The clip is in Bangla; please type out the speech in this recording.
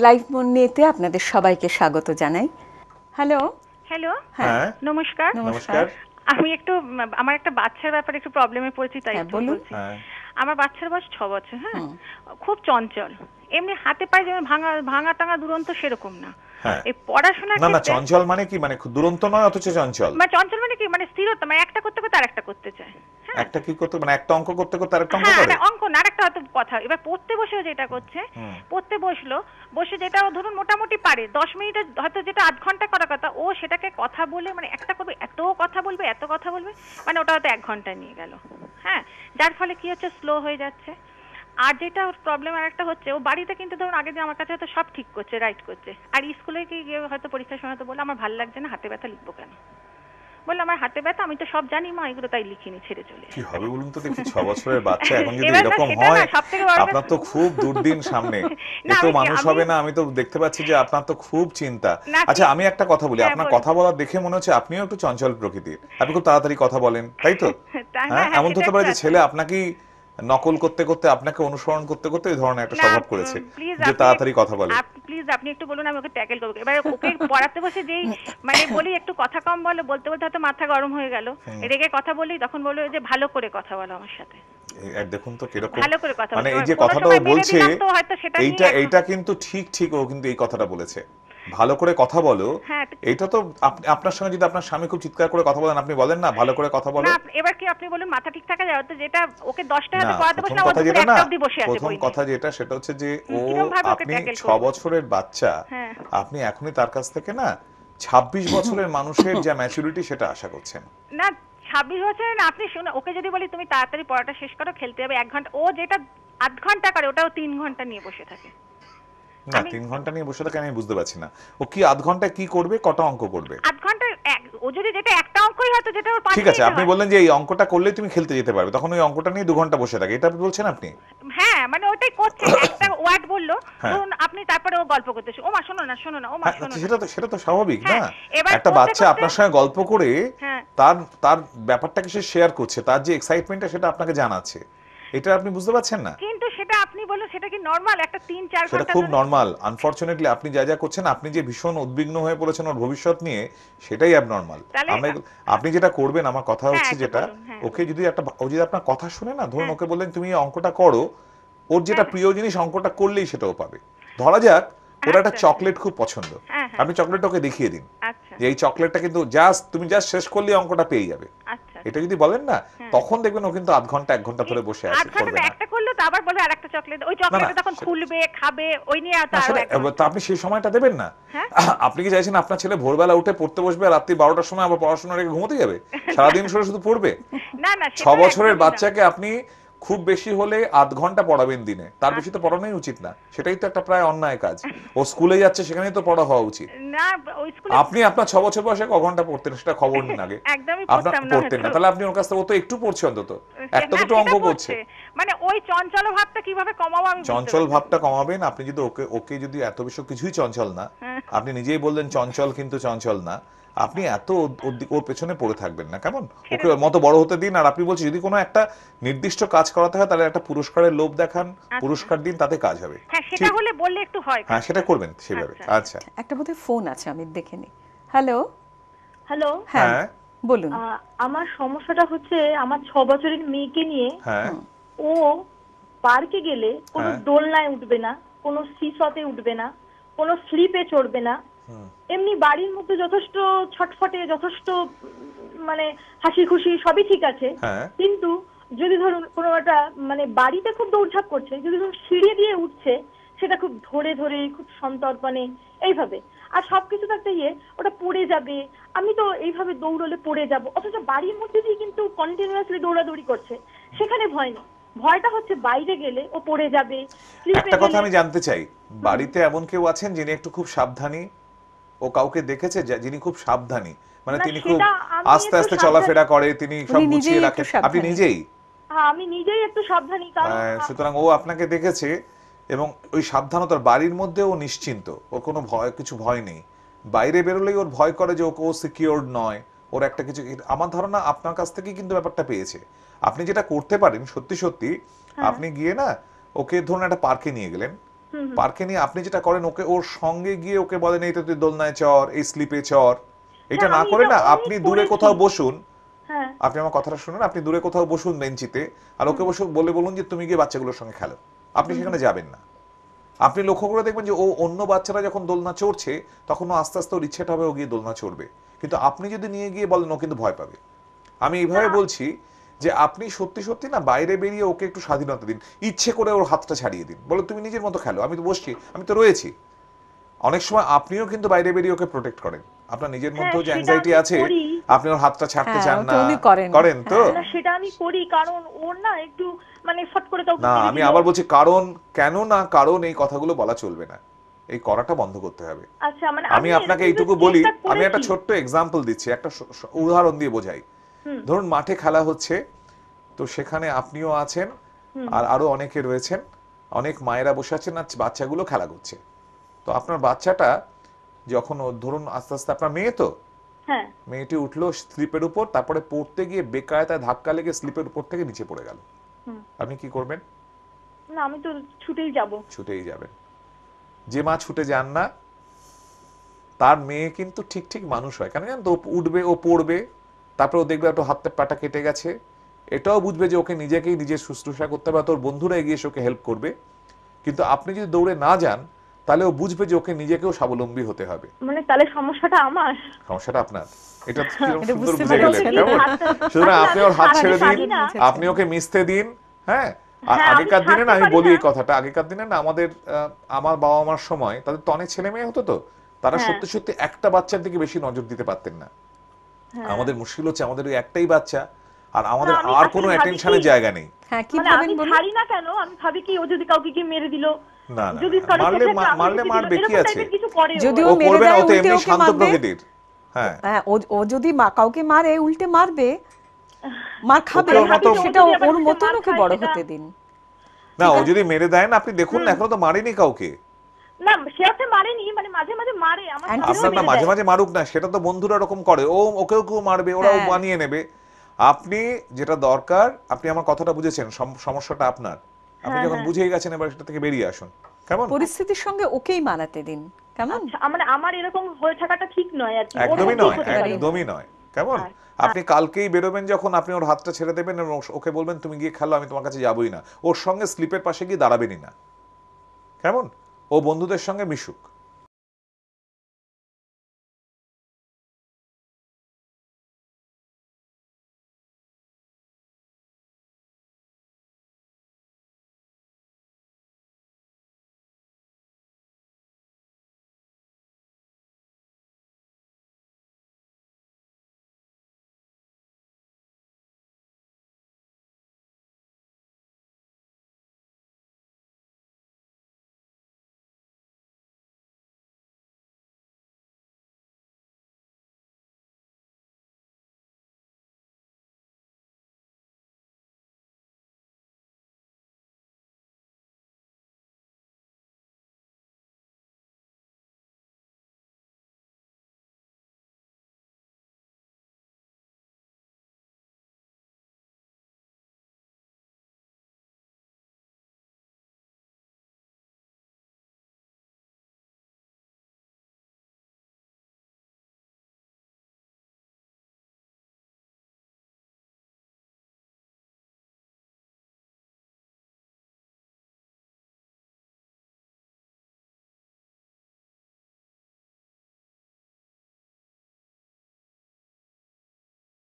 লাইভ মনেতে আপনাদের সবাইকে স্বাগত জানাই। হ্যালো। হ্যালো, হ্যাঁ, নমস্কার। নমস্কার। আমি একটু আমার একটা বাচ্চার ব্যাপারে একটু প্রবলেমে পড়েছি, তাই হ্যাঁ, একটু বলুন। বলছি। আমার বাচ্চার বয়স 6 বছর, হ্যাঁ। খুব চঞ্চল। এমনি হাতে পায়ে যেমন ভাঙা ভাঙা টাঙা দুরন্ত সেরকম না। হ্যাঁ। এই পড়াশোনার না না, ক্ষেত্রে চঞ্চল মানে কি? মানে খুব দুরন্ত নয় অথচ চঞ্চল। মানে চঞ্চল মানে কি, মানে স্থিরতা, মানে একটা করতে করতে আরেকটা করতে চায়। হ্যাঁ, একটা কি করতে, মানে একটা অঙ্ক করতে করতে আরেকটা অঙ্ক হ্যাঁ, করে? অঙ্ক না, আরেকটা হয়তো কথা। এবার পড়তে বসেও যেটা করছে, পড়তে বসলো, বসে যেটা ও ধরুন মোটামুটি পারে, 10 মিনিটে হয়তো যেটা আধ ঘন্টা করার কথা, ও সেটাকে কথা বলে মানে একটা করবে, এত কথা বলবে, এত কথা বলবে, মানে ওটা হয়তো 1 ঘন্টায় নিয়ে গেল। হ্যাঁ, যার ফলে কি হচ্ছে, স্লো হয়ে যাচ্ছে। আর যেটা প্রবলেম আর একটা হচ্ছে, ও বাড়িতে কিন্তু ধরুন আগের দিন আমার কাছে হয়তো সব ঠিক করছে, রাইট করছে, আর স্কুলে গিয়ে হয়তো পরীক্ষার সময় তো বলে আমার ভালো লাগছে না, হাতে ব্যথা, লিখবো কেন? বললাম আমার হাতে ব্যথা, আমি তো সব জানি মা, এগুলো তাই লিখিনি, ছেড়ে চলে কি এসেছি। হবে বলুন তো দেখি, 6 বছরের বাচ্চা এখন যদি এবার না, এরকম সেটা হয়, না, সবথেকে বড় আপনার তো খুব দুর্দিন সামনে। না, এ তো মানুষ হবে না, আমি তো দেখতে পাচ্ছি যে আপনার তো খুব চিন্তা। না, আচ্ছা, আমি একটা কথা বলি, হ্যাঁ, আপনার বলুন। কথা বলা দেখে মনে হচ্ছে আপনিও একটু চঞ্চল প্রকৃতির। আপনি খুব তাড়াতাড়ি কথা বলেন, তাই তো? হ্যাঁ, হ্যাঁ, হ্যাঁ, এমন তো সেটা হতে পারে একটু যে আছে। ছেলে আপনাকেই নকল করতে করতে, আপনাকে অনুসরণ করতে করতে এই ধরনের একটা না, স্বভাব করেছে প্লিজ যে আপনি, তাড়াতাড়ি কথা বলে। প্লিজ আপনি একটু বলুন, আমি ওকে ট্যাকেল করবো। এবার ওকে পড়াতে বসে যেই মানে বলি একটু কথা কম বলো, বলতে বলতে হয়তো মাথা গরম হয়ে গেল, রেগে কথা বলি, তখন বললো যে ভালো করে কথা বলো আমার সাথে, দেখুন তো কিরকম, ভালো করে কথা মানে বলো। এই যে কোনো কথাটা ও সময় মেরে বলছে, দিলাম তো হয়তো সেটা নিয়ে এইটা এইটা কিন্তু ঠিক ঠিক, ও কিন্তু এই কথাটা বলেছে, ভালো করে কথা বলো। হ্যাঁ, এইটা তো আপনার সঙ্গে যদি আপনার স্বামী খুব চিৎকার করে কথা বলেন, আপনি বলেন না ভালো করে কথা বলো? না, এবার কি আপনি বলুন, মাথা ঠিক থাকা যায় তো, যেটা ওকে 10টা না, হয়তো পড়াতে প্রথম বসলাম, ও কথা দুপুরে যেটা, না 1টা অবধি বসে আছে প্রথম বই কথা নিয়ে। যেটা সেটা হচ্ছে যে ও, কিরম ভাবে ওকে আপনি ট্যাকেল 6 করবো? বছরের বাচ্চা, হ্যাঁ, আপনি এখনই তার কাছ থেকে না 26 বছরের মানুষের যা ম্যাচুরিটি সেটা আশা করছেন। না, 26 বছরে না, আপনি শুনে ওকে যদি বলি তুমি তাড়াতাড়ি পড়াটা শেষ করো, খেলতে যাবে 1 ঘন্টা, ও যেটা আধ ঘন্টা করে ওটাও 3 ঘন্টা নিয়ে বসে থাকে। না, আমি 3 ঘন্টা নিয়ে বসে থাকে আমি বুঝতে পারছি না, ও কি আধ ঘন্টায় কি করবে, কটা অঙ্ক করবে? আধ ঘন্টা, ও যদি যেটা একটা অঙ্কই হয়তো, যেটা ওর 5 ঠিক আছে, মিনিটে আপনি হয়। বললেন যে এই অঙ্কটা করলে তুমি খেলতে যেতে পারবে, তখন ওই অঙ্কটা নিয়ে 2 ঘন্টা বসে থাকে, এটা বলছেন আপনি? হ্যাঁ, মানে ওটাই করছে, একটা ওয়ার্ড বললো, হ্যাঁ ধরুন আপনি, তারপরে ও গল্প করতেছে, ও মা শোনো না, শোনো না, ও মা হ্যাঁ, শোনো না। সেটা তো স্বাভাবিক না? হ্যাঁ, এবার একটা করতে বাচ্চা করতে, আপনার সঙ্গে গল্প করে হ্যাঁ, তার তার ব্যাপারটাকে সে শেয়ার করছে, তার যে এক্সাইটমেন্টটা সেটা আপনাকে জানাচ্ছে, এটা আপনি বুঝতে পারছেন না? কিন্তু সেটা আপনি বলুন, সেটা কি নরমাল একটা 3-4 সেটা ঘন্টা খুব ধরে? নর্মাল। আনফরচুনেটলি আপনি যা যা করছেন, আপনি যে ভীষণ উদ্বিগ্ন হয়ে পড়েছেন ওর ভবিষ্যৎ নিয়ে, সেটাই অ্যাবনর্মাল। তাহলে আমরা আপনি যেটা করবেন, আমার কথা হ্যাঁ, হচ্ছে একটু যেটা, বলুন, হ্যাঁ, ওকে যদি ও যদি আপনার কথা শুনে না, ধরুন হ্যাঁ, ওকে বললেন তুমি এই অঙ্কটা করো, ওর যেটা হ্যাঁ, প্রিয় জিনিস অঙ্কটা করলেই সেটাও পাবে। ধরা যাক ওর একটা আচ্ছা, চকলেট খুব পছন্দ, হ্যাঁ, হ্যাঁ, আপনি চকলেটটা ওকে দেখিয়ে দিন আচ্ছা, যে এই চকলেটটা কিন্তু তুমি জাস্ট শেষ করলেই অঙ্কটা পেয়ে যাবে, আচ্ছা, এটা যদি বলেন না, হ্যাঁ। তখন দেখবেন ও কিন্তু আধ ঘন্টা 1 ঘন্টা ধরে বসে আছে, আধ ঘন্টা করবে না, না। একটা করলো তো আবার বলবে আরেকটা চকলেট, ওই না না, চকলেটটা তখন খুলবে, খাবে, ওই নিয়ে না আরো সেটা, 1 ঘন্টা। তা আপনি সেই সময়টা দেবেন না। হ্যাঁ, আপনি কি চাইছেন আপনার ছেলে ভোরবেলা উঠে পড়তে বসবে, আর রাত্রি 12টার সময় আবার পড়াশোনা রেখে ঘুমোতে যাবে? সারাদিন শুধু পড়বে? না না, 6 সেটা বছরের একদমই না। বাচ্চাকে আপনি খুব বেশি হলে আধ ঘন্টা পড়াবেন দিনে, তার বেশি তো পড়ানোই উচিত না, সেটাই তো একটা প্রায় অন্যায় কাজ। ও স্কুলে যাচ্ছে, সেখানেই তো পড়া হওয়া উচিত। না, ওই স্কুলে আপনি আপনার 6 বছর বয়সে ক ঘন্টা পড়তেন সেটা খবর নিন আগে। একদমই আপনার পড়তাম না পড়তেন না, হয়তো। তাহলে আপনি ওর কাছ থেকে, ও তো একটু পড়ছে অন্তত, একটা না, দুটো সেটা অঙ্ক করছে। পড়ছে। মানে ওই চঞ্চল ভাবটা কিভাবে কমাবো আমি বুঝতে চঞ্চল পারছি না। ভাবটা কমাবেন আপনি যদি ওকে ওকে যদি এত বেশি কিছুই চঞ্চল না, হ্যাঁ, আপনি নিজেই বললেন চঞ্চল কিন্তু চঞ্চল না, আপনি এত ওর পেছনে পড়ে থাকবেন না, কেমন? ছেড়ে ওকে ওর মতো বড় হতে দিন। আর আপনি বলছেন যদি কোনো একটা নির্দিষ্ট কাজ করাতে হয়, তাহলে একটা পুরস্কারের লোভ দেখান, আচ্ছা। পুরস্কার দিন, তাতে কাজ হবে। হ্যাঁ, সেটা ঠিক, হলে বললে একটু হয় হ্যাঁ কাজটা। সেটা করবেন সেভাবে। আচ্ছা। আচ্ছা, একটা বোধহয় ফোন আছে, আমি দেখে নিই। হ্যালো। হ্যালো। হ্যাঁ, হ্যাঁ বলুন। আমার সমস্যাটা হচ্ছে আমার 6 বছরের মেয়েকে নিয়ে। হ্যাঁ ও পার্কে গেলে কোনো হ্যাঁ। দোলনায় উঠবে না, কোনো সিসতে উঠবে না, কোনো স্লিপে চড়বে না। এমনি বাড়ির মধ্যে যথেষ্ট ছটফটে, যথেষ্ট মানে হাসি খুশি সবই ঠিক আছে। হ্যাঁ। কিন্তু যদি ধরুন কোনো একটা মানে বাড়িতে খুব দৌড়ঝাঁপ করছে, যদি ধরুন সিঁড়ি দিয়ে উঠছে, সেটা খুব ধরে ধরে, খুব সন্তর্পণে, এইভাবে। আর সবকিছু তো একটা ইয়ে, ওটা পড়ে যাবে, আমি তো এইভাবে দৌড়লে পড়ে যাব, অথচ বাড়ির মধ্যে দিয়ে কিন্তু কন্টিনিউয়াসলি দৌড়াদৌড়ি করছে, সেখানে ভয় নেই। ভয়টা হচ্ছে বাইরে গেলে ও পড়ে যাবে, স্লিপে একটা কথা গেলে। আমি জানতে চাই, বাড়িতে এমন কেউ আছেন যিনি একটু খুব সাবধানী? ও কাউকে দেখেছে যিনি খুব সাবধানী, মানে না, তিনি খুব সেটা আমি আস্তে একটু আস্তে সাবধান। চলাফেরা করে, তিনি সব উনি গুছিয়ে নিজেই রাখেন? একটু আপনি সাবধানী। নিজেই? হ্যাঁ, আমি নিজেই একটু সাবধানী, কারণ সুতরাং ও আপনাকে দেখেছে, এবং ওই সাবধানতার বাড়ির মধ্যে ও নিশ্চিন্ত, ওর কোনো কিছু ভয় নেই। বাইরে বেরোলেই ওর ভয় করে যে ও সিকিউরড নয়, ওর একটা কিছু। আমার ধারণা আপনার কাছ থেকেই কিন্তু ব্যাপারটা পেয়েছে। আপনি যেটা করতে পারেন সত্যি সত্যি, আপনি গিয়ে না ওকে ধরুন একটা পার্কে নিয়ে গেলেন, পার্কে নিয়ে আপনি যেটা করেন, ওকে ওর সঙ্গে গিয়ে ওকে বলেন এই তো তুই দোলনায় চড়, এই স্লিপে চড়, এটা হ্যাঁ, না আমি করে এটা না অনেক আপনি দূরে করেছি। কোথাও বসুন, হ্যাঁ আপনি আমার কথাটা শুনুন, আপনি দূরে কোথাও বসুন বেঞ্চিতে, আর ওকে বসে বলে বলুন যে তুমি গিয়ে বাচ্চাগুলোর সঙ্গে খেলো। আপনি সেখানে যাবেন না। আপনি লক্ষ্য করে দেখবেন যে ও অন্য বাচ্চারা যখন দোলনা চড়ছে তখন ও আস্তে আস্তে ওর ইচ্ছেটা হবে ও গিয়ে দোলনা চড়বে, কিন্তু আপনি যদি নিয়ে গিয়ে বলেন ও কিন্তু ভয় পাবে। আমি এইভাবে বলছি যে আপনি সত্যি সত্যি না বাইরে বেরিয়ে ওকে একটু স্বাধীনতা দিন, ইচ্ছে করে ওর হাতটা ছাড়িয়ে দিন, বলো তুমি নিজের মতো খেলো, আমি তো বসছি, আমি তো রয়েছি। অনেক সময় আপনিও কিন্তু বাইরে বেরিয়ে ওকে প্রোটেক্ট করেন, আপনার নিজের মধ্যেও যে সেটা অ্যাংজাইটি আমি আছে, করি। আপনি ওর হাতটা ছাড়তে হ্যাঁ, চান ওটা না, উনি করেন। করেন তো? হ্যাঁ। না সেটা আমি করি, কারণ ওর না একটু মানে ফট করে কাউকে না মেরে আমি দিল। আবার বলছি কারণ, কেন না কারণ এই কথাগুলো বলা চলবে না, এই করাটা বন্ধ করতে হবে। আচ্ছা মানে আমি আপনাকে এরকম এইটুকু কিন্তু বলি, চেষ্টা আমি একটা করেছি। ছোট্ট এক্সাম্পল দিচ্ছি, একটা উদাহরণ দিয়ে বোঝাই। ধরুন মাঠে খেলা হচ্ছে, তো সেখানে আপনিও আছেন আর আরো অনেকে রয়েছেন, অনেক মায়েরা বসে আছেন আর বাচ্চাগুলো খেলা করছে। তো আপনার বাচ্চাটা যখন ধরুন আস্তে আস্তে, আপনার মেয়ে তো, হ্যাঁ মেয়েটি উঠলো স্লিপের উপর, তারপরে পড়তে গিয়ে বেকায়দায় ধাক্কা লেগে স্লিপের উপর থেকে নিচে পড়ে গেল, আপনি কি করবেন? না আমি তো ছুটেই যাব। ছুটেই যাবেন। যে মা ছুটে যান না তার মেয়ে কিন্তু ঠিক ঠিক মানুষ হয়, কেন জানেন তো? ও উঠবে, ও পড়বে, তারপরে ও দেখবে একটু হাতের পাটা কেটে গেছে, এটাও বুঝবে যে ওকে নিজেকেই নিজের শুশ্রূষা করতে হবে, তোর বন্ধুরা এগিয়ে এসে ওকে হেল্প করবে। কিন্তু আপনি যদি দৌড়ে না যান তাহলে ও বুঝবে যে ওকে নিজেকেও স্বাবলম্বী হতে হবে। মানে তাহলে সমস্যাটা আমার। সমস্যাটা আপনার, এটা কিরকম এটা সুন্দর বুঝতে বুঝে গেলেন, পেরেছেন। কেমন? সুতরাং আপনি ওর হাত ছেড়ে দিন, পারি না। আপনি ওকে মিশতে দিন। হ্যাঁ, আর হ্যাঁ, আমি আগেকার দিনে না, ছাড়তে আমি পারি বলি না। এই কথাটা, আগেকার দিনে না আমাদের আমার বাবা মার সময় তাদের তো অনেক ছেলে মেয়ে হতো, তো তারা হ্যাঁ। সত্যি সত্যি একটা বাচ্চার দিকে বেশি নজর দিতে পারতেন না। হ্যাঁ। আমাদের মুশকিল হচ্ছে আমাদের ওই একটাই বাচ্চা, আর আমাদের না, আমি আর আসলে কোনো ভাবি অ্যাটেনশনের কি- জায়গা নেই। হ্যাঁ, কি মানে ভাবেন আমি বলুন? ছাড়ি না কেন, আমি ভাবি কি ও যদি কাউকে গিয়ে মেরে দিল, না না যদি না, কারো মারলে চোখে একটা আঙুল মারলে ঢুকে মারবে, দিল, কি এরকম আছে? টাইপের কিছু করে ও। যদি ও মেরে করবে না, দেয়, ও তো উল্টে এমনি ওকে শান্ত মারবে। প্রকৃতির। হ্যাঁ, হ্যাঁ, ও যদি কাউকে মারে উল্টে মারবে, মার খাবে, ওকে ওর মতো- সেটা ও যদি আবার ওর উল্টে মতন মার ওকে খায়, বড় সেটা- হতে দিন। না ও যদি মেরে দেয় না, আপনি দেখুন না, এখনো তো মারেনি কাউকে। না সে হচ্ছে মারেনি, মানে মাঝে মাঝে মারে আমার And সামনেও আপনার না মেরে মাঝে দেয়। মাঝে মারুক না, সেটা তো বন্ধুরা এরকম করে, ও ওকেও কেউ মারবে, ওরাও হ্যাঁ। বানিয়ে নেবে। আপনি যেটা দরকার, আপনি আমার কথাটা বুঝেছেন, সমস্যাটা আপনার, আপনি যখন বুঝেই গেছেন এবার সেটা থেকে বেরিয়ে আসুন, কেমন? পরিস্থিতির সঙ্গে ওকেই মানাতে দিন, কেমন? আচ্ছা, মানে আমার এরকম হয়ে থাকাটা ঠিক নয় আর কি। ওর একদমই মধ্যেই নয়, হতে পারে। একদমই নয়, কেমন? আর- আপনি কালকেই বেরোবেন যখন, আপনি ওর হাতটা ছেড়ে দেবেন এবং ওকে বলবেন তুমি গিয়ে খেলো, আমি তোমার কাছে যাবোই না, ওর সঙ্গে স্লিপের পাশে গিয়ে দাঁড়াবেনই না, কেমন? ও বন্ধুদের সঙ্গে মিশুক।